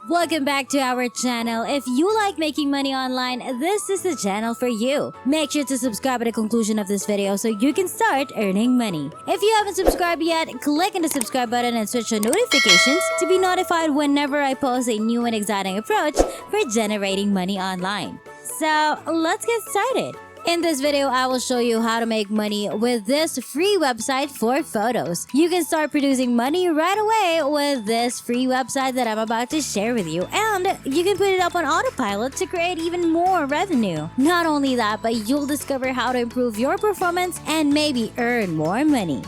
Welcome back to our channel. If you like making money online, this is the channel for you. Make sure to subscribe at the conclusion of this video so you can start earning money. If you haven't subscribed yet, click on the subscribe button and switch on notifications to be notified whenever I post a new and exciting approach for generating money online. So let's get started. In this video, I will show you how to make money with this free website for photos. You can start producing money right away with this free website that I'm about to share with you. And you can put it up on autopilot to create even more revenue. Not only that, but you'll discover how to improve your performance and maybe earn more money.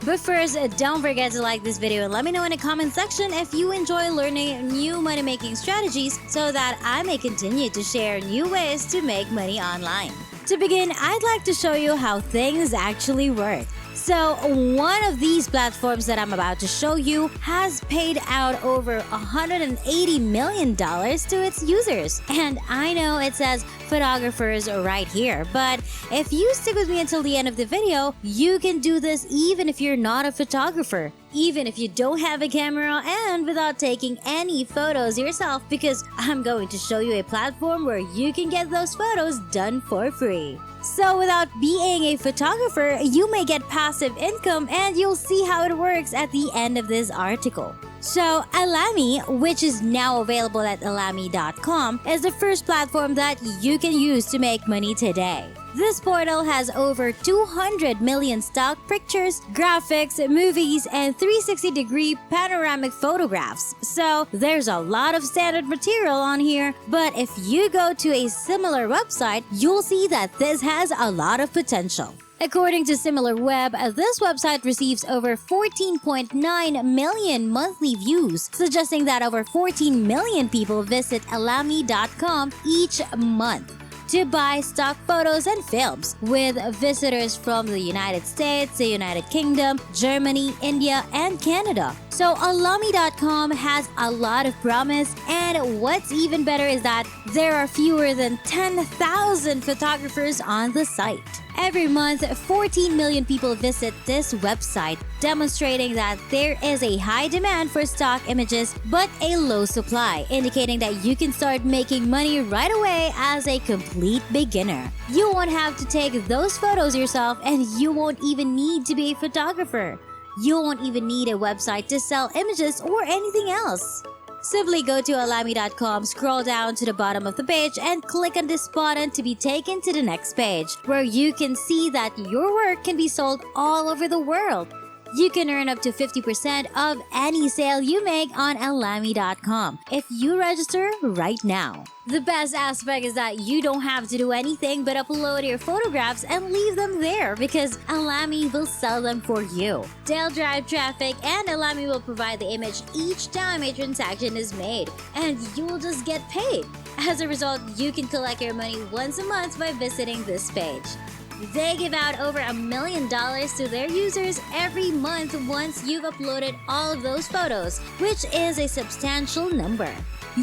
But first, don't forget to like this video and let me know in the comment section if you enjoy learning new money-making strategies so that I may continue to share new ways to make money online. To begin, I'd like to show you how things actually work. So, one of these platforms that I'm about to show you has paid out over $180 million to its users. And I know it says photographers right here, but if you stick with me until the end of the video, you can do this even if you're not a photographer. Even if you don't have a camera and without taking any photos yourself, because I'm going to show you a platform where you can get those photos done for free. So without being a photographer, you may get passive income and you'll see how it works at the end of this article. So Alamy, which is now available at Alamy.com, is the first platform that you can use to make money today. This portal has over 200 million stock pictures, graphics, movies, and 360-degree panoramic photographs. So there's a lot of standard material on here, but if you go to a similar website, you'll see that this has a lot of potential. According to SimilarWeb, this website receives over 14.9 million monthly views, suggesting that over 14 million people visit Alamy.com each month to buy stock photos and films, with visitors from the United States, the United Kingdom, Germany, India, and Canada. So Alamy.com has a lot of promise, and what's even better is that there are fewer than 10,000 photographers on the site. Every month, 14 million people visit this website, demonstrating that there is a high demand for stock images but a low supply, indicating that you can start making money right away as a complete beginner. You won't have to take those photos yourself, and you won't even need to be a photographer. You won't even need a website to sell images or anything else. Simply go to Alamy.com, scroll down to the bottom of the page, and click on this button to be taken to the next page, where you can see that your work can be sold all over the world. You can earn up to 50% of any sale you make on Alamy.com if you register right now. The best aspect is that you don't have to do anything but upload your photographs and leave them there, because Alamy will sell them for you. They'll drive traffic and Alamy will provide the image each time a transaction is made, and you'll just get paid. As a result, you can collect your money once a month by visiting this page. They give out over $1 million to their users every month once you've uploaded all of those photos, which is a substantial number.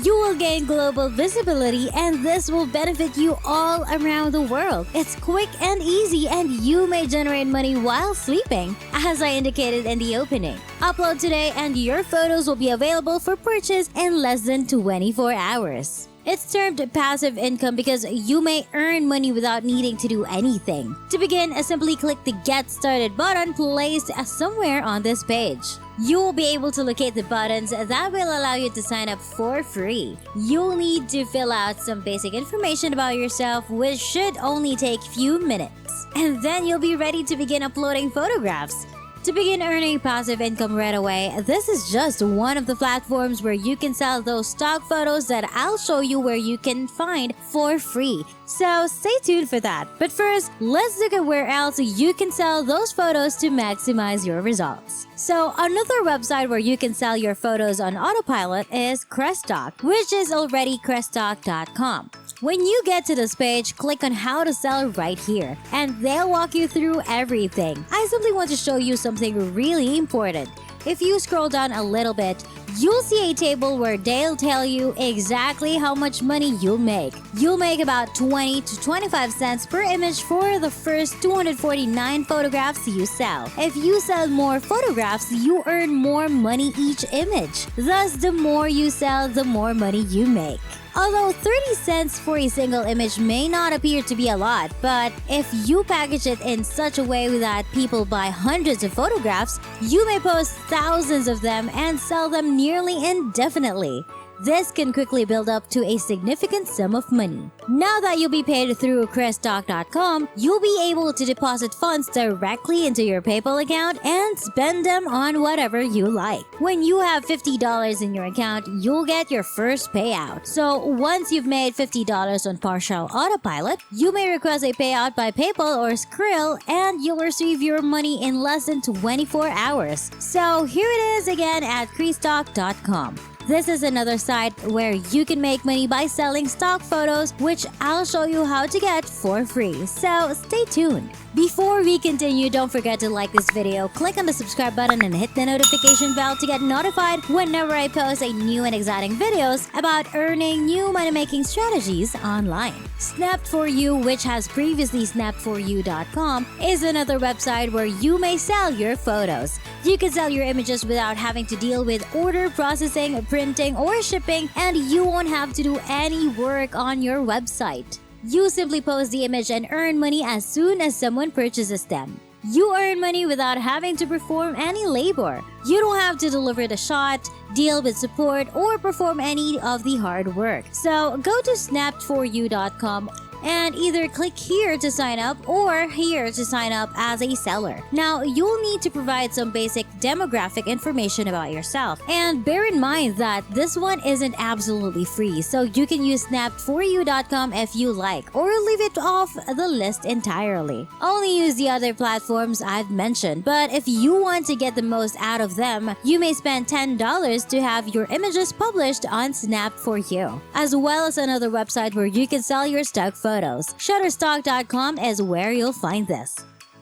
You will gain global visibility, and this will benefit you all around the world. It's quick and easy, and you may generate money while sleeping, as I indicated in the opening. Upload today and your photos will be available for purchase in less than 24 hours. It's termed passive income because you may earn money without needing to do anything. To begin, simply click the Get Started button placed somewhere on this page. You will be able to locate the buttons that will allow you to sign up for free. You'll need to fill out some basic information about yourself, which should only take few minutes. And then you'll be ready to begin uploading photographs. To begin earning passive income right away, this is just one of the platforms where you can sell those stock photos that I'll show you where you can find for free. So stay tuned for that. But first, let's look at where else you can sell those photos to maximize your results. So another website where you can sell your photos on autopilot is Crestock, which is already Crestock.com. When you get to this page, click on how to sell right here, and they'll walk you through everything. I simply want to show you something really important. If you scroll down a little bit, you'll see a table where they'll tell you exactly how much money you'll make. You'll make about 20 to 25 cents per image for the first 249 photographs you sell. If you sell more photographs, you earn more money each image. Thus, the more you sell, the more money you make. Although 30 cents for a single image may not appear to be a lot, but if you package it in such a way that people buy hundreds of photographs, you may post thousands of them and sell them nearly indefinitely. This can quickly build up to a significant sum of money. Now that you'll be paid through chrisstock.com, you'll be able to deposit funds directly into your PayPal account and spend them on whatever you like. When you have $50 in your account, you'll get your first payout. So once you've made $50 on partial autopilot, you may request a payout by PayPal or Skrill and you'll receive your money in less than 24 hours. So here it is again at chrisstock.com. This is another site where you can make money by selling stock photos, which I'll show you how to get for free. So stay tuned. Before we continue, don't forget to like this video, click on the subscribe button and hit the notification bell to get notified whenever I post a new and exciting videos about earning new money-making strategies online. Snap4You, which has previously Snap4You.com, is another website where you may sell your photos. You can sell your images without having to deal with order processing, printing, or shipping, and you won't have to do any work on your website. You simply post the image and earn money as soon as someone purchases them. You earn money without having to perform any labor. You don't have to deliver the shot, deal with support, or perform any of the hard work. So go to snap4you.com and either click here to sign up or here to sign up as a seller. Now, you'll need to provide some basic demographic information about yourself. And bear in mind that this one isn't absolutely free, so you can use snap4you.com if you like, or leave it off the list entirely. Only use the other platforms I've mentioned, but if you want to get the most out of them, you may spend $10 to have your images published on Snap4You, as well as another website where you can sell your stock photos. Shutterstock.com is where you'll find this.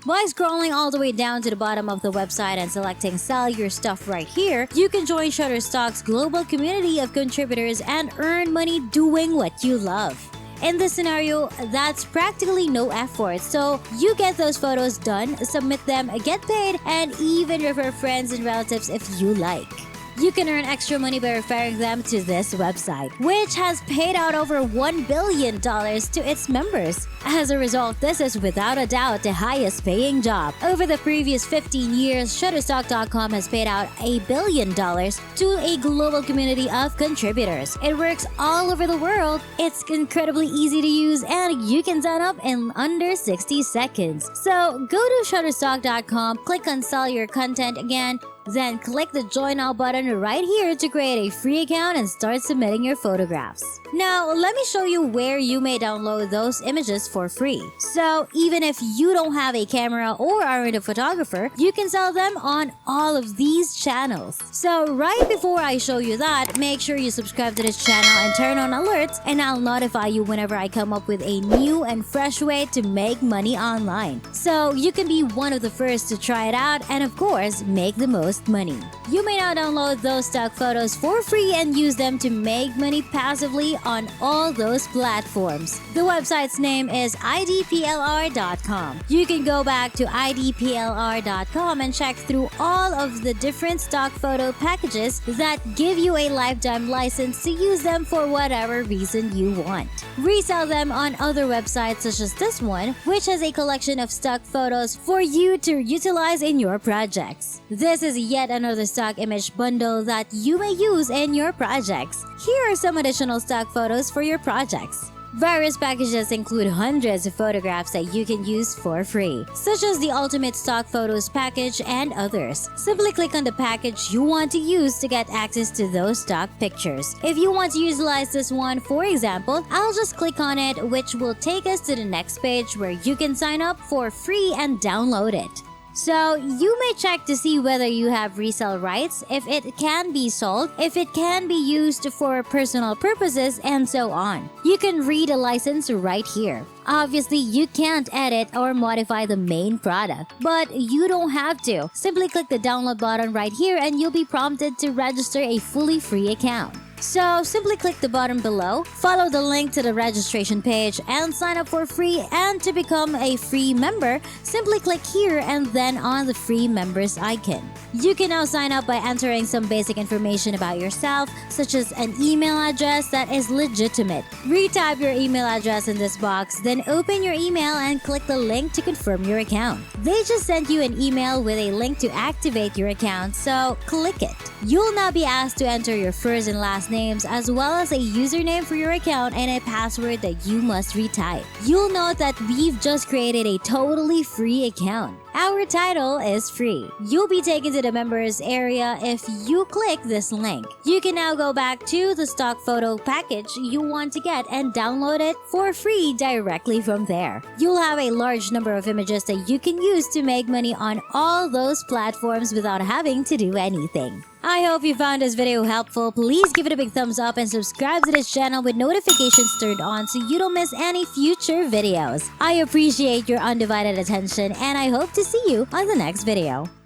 By scrolling all the way down to the bottom of the website and selecting Sell Your Stuff right here, you can join Shutterstock's global community of contributors and earn money doing what you love. In this scenario, that's practically no effort, so you get those photos done, submit them, get paid, and even refer friends and relatives if you like. You can earn extra money by referring them to this website, which has paid out over $1 billion to its members. As a result, this is without a doubt the highest paying job. Over the previous 15 years, Shutterstock.com has paid out $1 billion to a global community of contributors. It works all over the world, it's incredibly easy to use, and you can sign up in under 60 seconds. So go to Shutterstock.com, click on Sell Your Content again, then click the Join Now button right here to create a free account and start submitting your photographs. Now, let me show you where you may download those images for free. So, even if you don't have a camera or aren't a photographer, you can sell them on all of these channels. So, right before I show you that, make sure you subscribe to this channel and turn on alerts, and I'll notify you whenever I come up with a new and fresh way to make money online. So, you can be one of the first to try it out and, of course, make the most money. You may now download those stock photos for free and use them to make money passively on all those platforms. The website's name is idplr.com. You can go back to idplr.com and check through all of the different stock photo packages that give you a lifetime license to use them for whatever reason you want. Resell them on other websites such as this one, which has a collection of stock photos for you to utilize in your projects. This is yet another stock image bundle that you may use in your projects. Here are some additional stock photos for your projects. Various packages include hundreds of photographs that you can use for free, such as the Ultimate Stock Photos package and others. Simply click on the package you want to use to get access to those stock pictures. If you want to utilize this one, for example, I'll just click on it, which will take us to the next page where you can sign up for free and download it. So you may check to see whether you have resale rights, if it can be sold, if it can be used for personal purposes, and so on. You can read a license right here. Obviously, you can't edit or modify the main product, but you don't have to. Simply click the download button right here and you'll be prompted to register a fully free account. So simply click the button below, follow the link to the registration page, and sign up for free. And to become a free member, simply click here and then on the free members icon. You can now sign up by entering some basic information about yourself, such as an email address that is legitimate. Retype your email address in this box, then open your email and click the link to confirm your account. They just sent you an email with a link to activate your account, so click it. You'll now be asked to enter your first and last names as well as a username for your account and a password that you must retype. You'll note that we've just created a totally free account. Our title is free. You'll be taken to the members area if you click this link. You can now go back to the stock photo package you want to get and download it for free directly from there. You'll have a large number of images that you can use to make money on all those platforms without having to do anything. I hope you found this video helpful. Please give it a big thumbs up and subscribe to this channel with notifications turned on so you don't miss any future videos. I appreciate your undivided attention and I hope to see you on the next video.